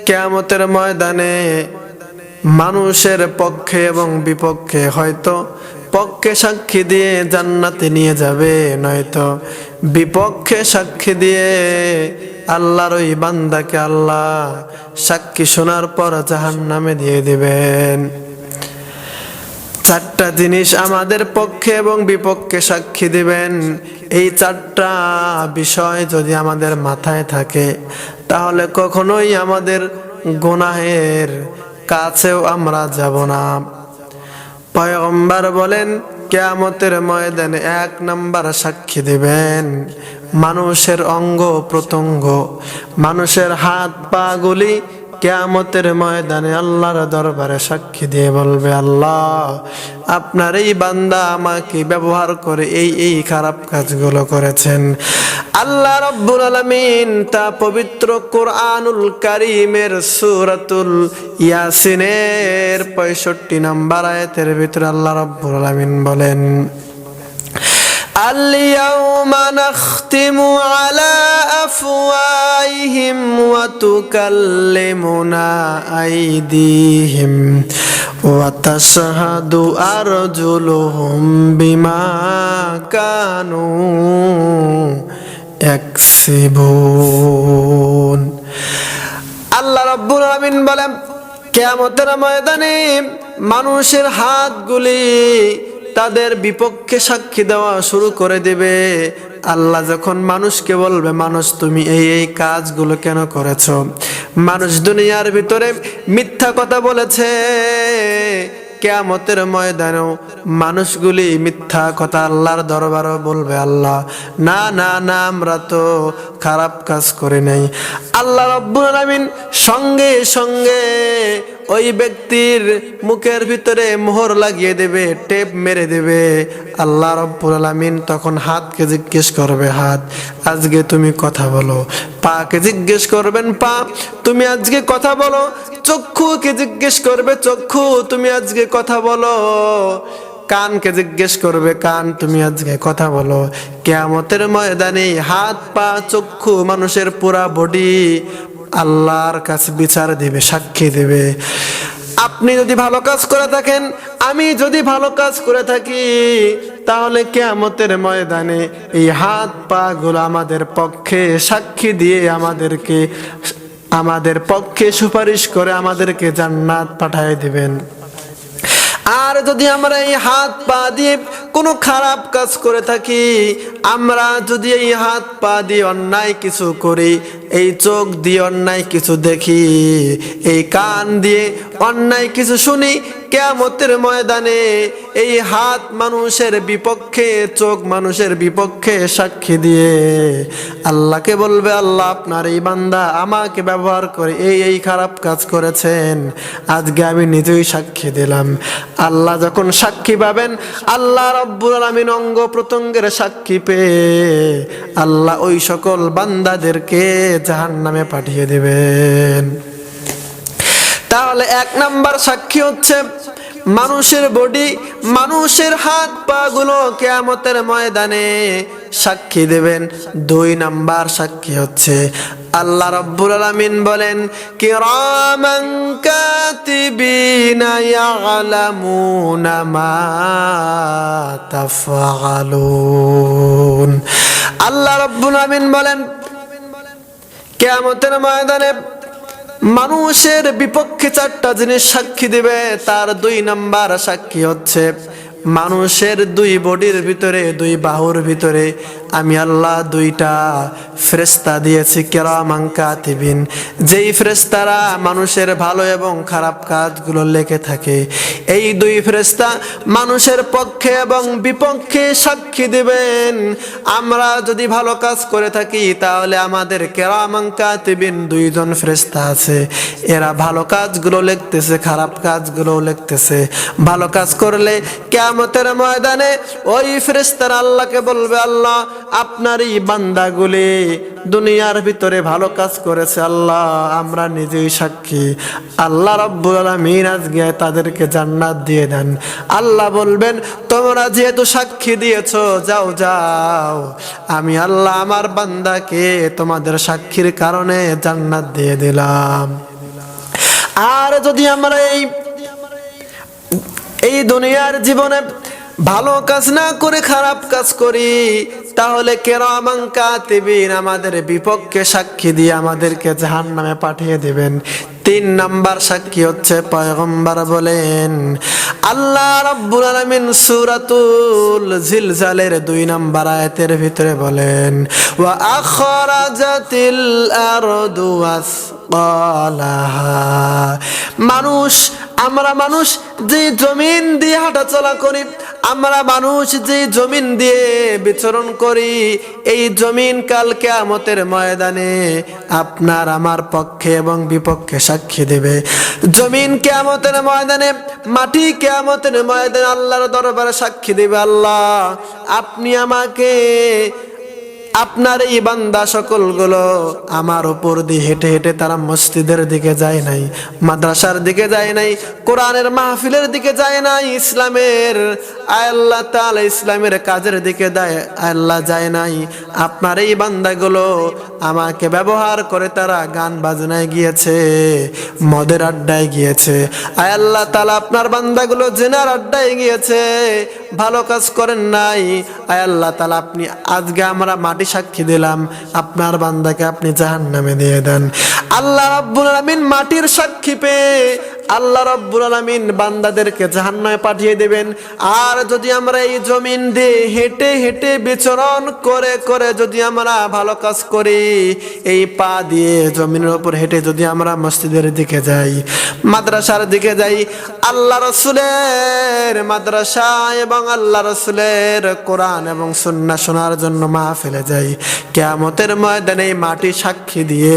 কিয়ামতের ময়দানে মানুষের পক্ষে এবং বিপক্ষে হয়তো পক্ষে সাক্ষী দিয়ে জান্নাতে নিয়ে যাবে, নয়তো বিপক্ষে সাক্ষী দিয়ে আল্লাহর ওই বান্দাকে আল্লাহ সাক্ষী শোনার পর জাহান্নামে দিয়ে দিবেন। চারটা জিনিস আমাদের পক্ষে এবং বিপক্ষে সাক্ষী দিবেন। এই চারটা বিষয় যদি আমাদের মাথায় থাকে তাহলে কখনোই আমাদের গুনাহের কাছেও আমরা যাব না। পয়গম্বর বলেন কিয়ামতের ময়দানে 1 নাম্বার সাক্ষী দিবেন মানুষের অঙ্গ প্রত্যঙ্গ, মানুষের হাত পা গুলি কিয়ামতের ময়দানে আল্লাহর দরবারে সাক্ষী দিয়ে বলবে, আল্লাহ আপনার এই বান্দা আমাকে ব্যবহার করে এই খারাপ কাজগুলো করেছেন। আল্লাহ রাব্বুল আলামিন তা পবিত্র কোরআনুল কারীমের সূরাতুল ইয়াসিনের 65 নম্বর আয়াতের ভিতরে আল্লাহ রাব্বুল আলামিন বলেন, আল-ইয়াওমা নাখতিমু আলা আফওয়াহিহিম ওয়া তুকাল্লিমুনা আইদিহিম ওয়া তাশহাদু আরজুলুহুম বিমা কানু ইয়াকসিবুন। আল্লাহ রাব্বুল আলামিন বলেন কিয়ামতের ময়দানে মানুষের হাতগুলি তাদের বিপক্ষে সাক্ষী দেওয়া শুরু করে দেবে। আল্লাহ যখন মানুষকে বলবে, মানুষ তুমি এই কাজগুলো কেন করেছো? মানুষ দুনিয়ার ভিতরে মিথ্যা কথা বলেছে, কিয়ামতের ময়দানেও মানুষগুলি মিথ্যা কথা আল্লাহর দরবারে বলবে, আল্লাহ না না না আমরা তো খারাপ কাজ করে নাই। আল্লাহ রাব্বুল আলামিন সঙ্গে সঙ্গে ওই ব্যক্তির মুখের ভিতরে মোহর লাগিয়ে দেবে, টেপ মেরে দেবে। আল্লাহ রাব্বুল আলামিন তখন হাতকে জিজ্ঞেস করবে, হাত আজকে তুমি কথা বলো। পাকে জিজ্ঞেস করবেন, পা তুমি আজকে কথা বলো। চক্ষুকে জিজ্ঞেস করবে, চক্ষু তুমি আজকে কথা বলো। কানকে জিজ্ঞেস করবে, কান তুমি আজকে কথা বলো। কিয়ামতের ময়দানে হাত পা চক্ষু মানুষের পুরা বডি আল্লাহর কাছে বিচার দিবে, সাক্ষী দিবে। আপনি যদি ভালো কাজ করে থাকেন, আমি যদি ভালো কাজ করে থাকি, তাহলে কিয়ামতের ময়দানে এই হাত পা গুলো আমাদের পক্ষে সাক্ষী দিয়ে আমাদের পক্ষে সুপারিশ করে আমাদেরকে জান্নাত পাঠিয়ে দিবেন। আর যদি আমরা এই হাত পা দিয়ে কোনো খারাপ কাজ করে থাকি, আমরা যদি এই হাত পা দিয়ে অন্যায় কিছু করি, এই চোখ দিয়ে অন্যায় কিছু দেখি, এই কান দিয়ে অন্যায় কিছু শুনি, কিয়ামতের ময়দানে এই হাত মানুষের বিপক্ষে, চোখ মানুষের বিপক্ষে সাক্ষী দিয়ে আল্লাহকে বলবে, আল্লাহ আপনার এই বান্দা আমাকে ব্যবহার করে এই খারাপ কাজ করেছেন, আজকে আমি নিজেই সাক্ষী দিলাম। আল্লাহ যখন সাক্ষী পাবেন, আল্লাহ রাব্বুল আলামিন অঙ্গ প্রত্যঙ্গের সাক্ষী পেয়ে আল্লাহ ওই সকল বান্দাদেরকে জাহান্নামে পাঠিয়ে দেবেন। তাহলে 1 নাম্বার সাক্ষী হচ্ছে মানুষের বডি, মানুষের হাত পা গুলো কিয়ামতের ময়দানে সাক্ষী দেবেন। 2 নাম্বার সাক্ষী হচ্ছে আল্লাহ রাব্বুল আলামিন বলেন, কিরামান কাতিবিনা ইয়ালামুনা মা তাফআলুন। আল্লাহ রাব্বুল আলামিন বলেন কিয়ামতের ময়দানে মানুষের বিপক্ষে 4টা জিনিস সাক্ষী দিবে। তার 2 নাম্বার সাক্ষী হচ্ছে মানুষের 2 বডির ভিতরে, 2 বাহুর ভিতরে আমি আল্লাহ 2টা ফেরেশতা দিয়েছি, কিরামান কাতিবিন, যেই ফেরেশতারা মানুষের ভালো এবং খারাপ কাজগুলো লিখে থাকে। এই 2 ফেরেশতা মানুষের পক্ষে এবং বিপক্ষে সাক্ষী দিবেন। আমরা যদি ভালো কাজ করে থাকি তাহলে আমাদের কিরামান কাতিবিন 2 জন ফেরেশতা আছে, এরা ভালো কাজগুলো লিখতেছে, খারাপ কাজগুলো লিখতেছে। ভালো কাজ করলে কিয়ামতের ময়দানে ওই ফেরেশতারা আল্লাহকে বলবে, আল্লাহ আপনার এই বান্দাগুলি দুনিয়ার ভিতরে ভালো কাজ করেছে, আল্লাহ আমরা নিজেই সাক্ষী। আল্লাহ রাব্বুল আলামিন আজকে তাদেরকে জান্নাত দিয়ে দেন। আল্লাহ বলবেন, তোমরা যেহেতু সাক্ষী দিয়েছো, যাও যাও, আমি আল্লাহ আমার বান্দাকে তোমাদের সাক্ষীর কারণে জান্নাত দিয়ে দিলাম। আর যদি আমরা এই দুনিয়ার জীবনে ভালো কাজ না করে খারাপ কাজ করি, তাহলে কিরামান কাতিবিন আমাদের বিপক্ষে সাক্ষী দিয়ে আমাদেরকে জাহান্নামে পাঠিয়ে দিবেন। 3 নাম্বার সাক্ষী হচ্ছে পয়গম্বর বলেন, আল্লাহ রাব্বুল আলামিন সূরাতুল জিলজালের 2 নাম্বার আয়াতের ভিতরে বলেন, ওয়া আখরাজাতিল আরদু আসকালাহা। আমরা মানুষ যে জমিন দিয়ে হাঁটাচলা করি, আমরা মানুষ যে জমিন দিয়ে বিচরণ করি, এই জমিন কাল কিয়ামতের ময়দানে আপনার আমার পক্ষে এবং বিপক্ষে সাক্ষী দেবে। জমিন কিয়ামতের ময়দানে, মাটি কিয়ামতের ময়দানে আল্লাহর দরবারে সাক্ষী দেবে, আল্লাহ আপনি আমাকে, আপনার এই বান্দা সকলগুলো আমার উপর দিয়ে হেঁটে হেঁটে তারা মসজিদের দিকে যায় নাই, মাদ্রাসার দিকে যায় নাই, কোরআনের মাহফিলের দিকে যায় নাই, ইসলামের আল্লাহ তাআলা ইসলামের কাজের দিকে আল্লাহ যায় নাই। আপনার এই বান্দাগুলো আমাকে ব্যবহার করে তারা গান বাজনায় গিয়েছে, মদের আড্ডায় গিয়েছে, আল্লাহ তাআলা আপনার বান্দাগুলো জিনার আড্ডায় গিয়েছে, ভালো কাজ করেন নাই। আল্লাহ তাআলা আপনি আজকে আমরা সাক্ষী দিলাম, আপনার বান্দাকে আপনি জাহান্নামে দিয়ে দেন। আল্লাহ রাব্বুল আলামিন মাটির সাক্ষী পেয়ে আল্লাহ রাব্বুল আলামিন বান্দাদেরকে জাহান্নামে পাঠিয়ে দেবেন। আর যদি আমরা এই জমিন দিয়ে হেঁটে হেঁটে বিচরণ করে করে যদি আমরা ভালো কাজ করি, এই পা দিয়ে জমিনের উপর হেঁটে যদি আমরা মসজিদের দিকে যাই, মাদ্রাসার দিকে যাই, আল্লাহ রাসূলের মাদ্রাসা এবং আল্লাহ রাসূলের কোরআন এবং সুন্নাহ শোনার জন্য মাহফিলে যাই, কিয়ামতের ময়দানে মাটি সাক্ষী দিয়ে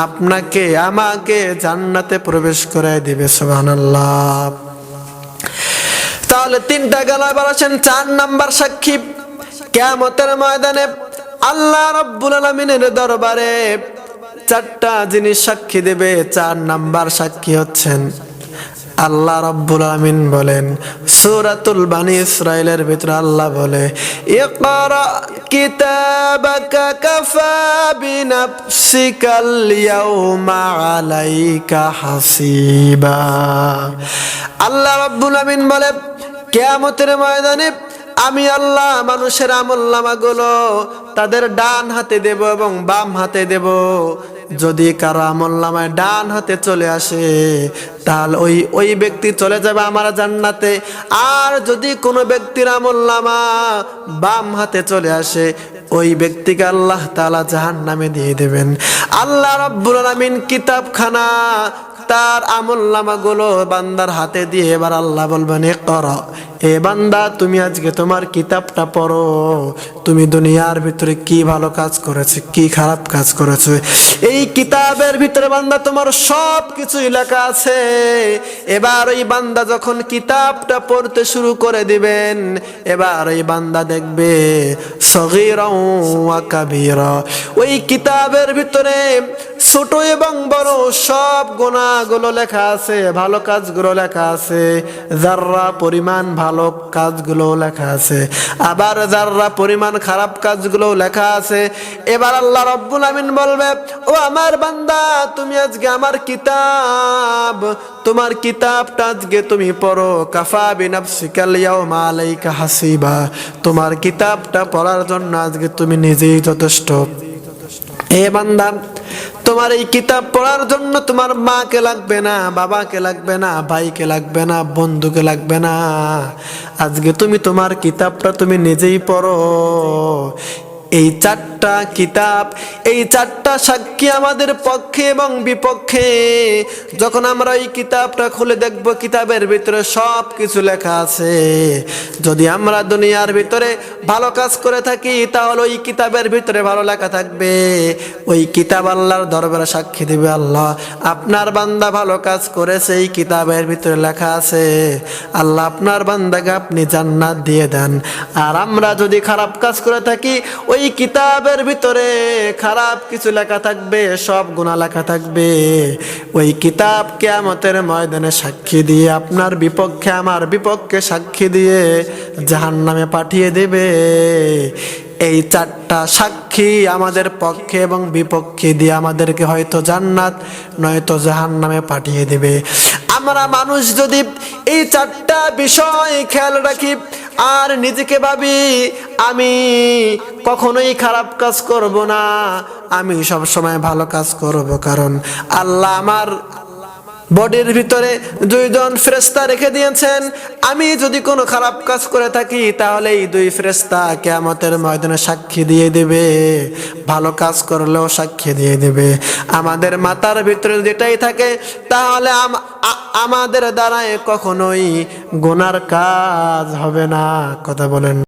আপনাকে আমাকে জান্নাতে প্রবেশ করায় দিবে। সুবহানাল্লাহ। তাহলে 3টা গেল, এবার আসেন 4 নাম্বার সাক্ষী। কিয়ামতের ময়দানে আল্লাহ রাব্বুল আলামিনের দরবারে 4টা জিনিস সাক্ষী দেবে। 4 নাম্বার সাক্ষী হচ্ছেন আল্লাহ রাব্বুল আলামিন বলেন, সূরাতুল বানি ইসরাইলের ভিতরে আল্লাহ বলে, ইকরা কিতাবাকা কাফা বিনাফসিকাল ইয়াউমা আলাইকা হাসিবা। আল্লাহ রাব্বুল আলামিন বলে, কিয়ামতের ময়দানে আমি আল্লাহ মানুষের আমলনামাগুলো তাদের ডান হাতে দেব এবং বাম হাতে দেব। যদি কারো আমলনামায় ডান হাতে চলে আসে, তাহলে ওই ব্যক্তি চলে যাবে আমার জান্নাতে। আর যদি কোনো ব্যক্তির আমলনামা বাম হাতে চলে আসে, ওই ব্যক্তিকে আল্লাহ তাআলা জাহান্নামে দিয়ে দেবেন। আল্লাহ রাব্বুল আলামিন কিতাবখানা তার আমলনামাগুলো বান্দার হাতে দিয়ে এবার আল্লাহ বলবেন, ইকরা, এ বান্দা তুমি আজকে তোমার কিতাবটা পড়ো, তুমি দুনিয়ার ভিতরে কি ভালো কাজ করেছো, কি খারাপ কাজ করেছো। এই কিতাবের ভিতরে বান্দা তোমার সব কিছুই লেখা আছে। এবার ওই বান্দা যখন কিতাবটা পড়তে শুরু করে দিবেন, এবার ওই বান্দা দেখবে সগীরা ওয়া কাবীরা, ওই কিতাবের ভিতরে ছোট এবং বড় সব গুনাহগুলো লেখা আছে, ভালো কাজগুলো লেখা আছে, যাররা পরিমাণ ভালো কাজগুলো লেখা আছে, আবার যাররা পরিমাণ খারাপ কাজগুলো লেখা আছে। এবার আল্লাহ রাব্বুল আমিন বলবে, ও আমার বান্দা, তুমি আজকে আমার কিতাব, তোমার কিতাবটা আজকে তুমি পড়ো। কাফা বিনাফসিকাল ইয়াউমা আলাইকা হাসিবা, তোমার কিতাবটা পড়ার জন্য আজকে তুমি নিজেই যথেষ্ট। এ বান্দা, তোমার এই কিতাব পড়ার জন্য তোমার মাকে লাগবে না, বাবাকে লাগবে না, ভাইকে লাগবে না, বন্ধুকে লাগবে না। আজকে তুমি তোমার কিতাবটা তুমি নিজেই পড়ো। এই 4টা কিতাব, এই 4টা সাক্ষী আমাদের পক্ষে এবং বিপক্ষে। যখন আমরা এই কিতাবটা খুলে দেখব, কিতাবের ভিতরে সব কিছু লেখা আছে। যদি আমরা দুনিয়ার ভিতরে ভালো কাজ করে থাকি, তাহলে ওই কিতাবের ভিতরে ভালো লেখা থাকবে। ওই কিতাব আল্লাহর দরবারে সাক্ষী দিবে, আল্লাহ আপনার বান্দা ভালো কাজ করেছে, এই কিতাবের ভিতরে লেখা আছে, আল্লাহ আপনার বান্দাকে আপনি জান্নাত দিয়ে দেন। আর আমরা যদি খারাপ কাজ করে থাকি, ওই কিতাবের ভিতরে খারাপ কিছু লেখা থাকবে, সব গুনাহ লেখা থাকবে। ওই কিতাব কিয়ামতের ময়দানে সাক্ষী দিয়ে আপনার বিপক্ষে আমার বিপক্ষে সাক্ষী দিয়ে জাহান্নামে পাঠিয়ে দেবে। এই 4টা সাক্ষী আমাদের পক্ষে এবং বিপক্ষে দিয়ে আমাদেরকে হয়তো জান্নাত নয়তো জাহান্নামে পাঠিয়ে দেবে। আমরা মানুষ যদি এই চারটা বিষয় খেয়াল রাখি আর নিজেকে ভাবি আমি কখনোই খারাপ কাজ করব না, আমি সব সময় ভালো কাজ করব, কারণ আল্লাহ আমার বডির ভিতরে দুইজন ফেরেশতা রেখে দিয়েছেন। আমি যদি কোনো খারাপ কাজ করে থাকি তাহলে এই দুই ফেরেশতা কিয়ামতের ময়দানে সাক্ষী দিয়ে দেবে, ভালো কাজ করলেও সাক্ষী দিয়ে দেবে। আমাদের মাথার ভিতরে যেটাই থাকে তাহলে আমাদের দ্বারায় কখনোই গুনার কাজ হবে না। কথা বলেন।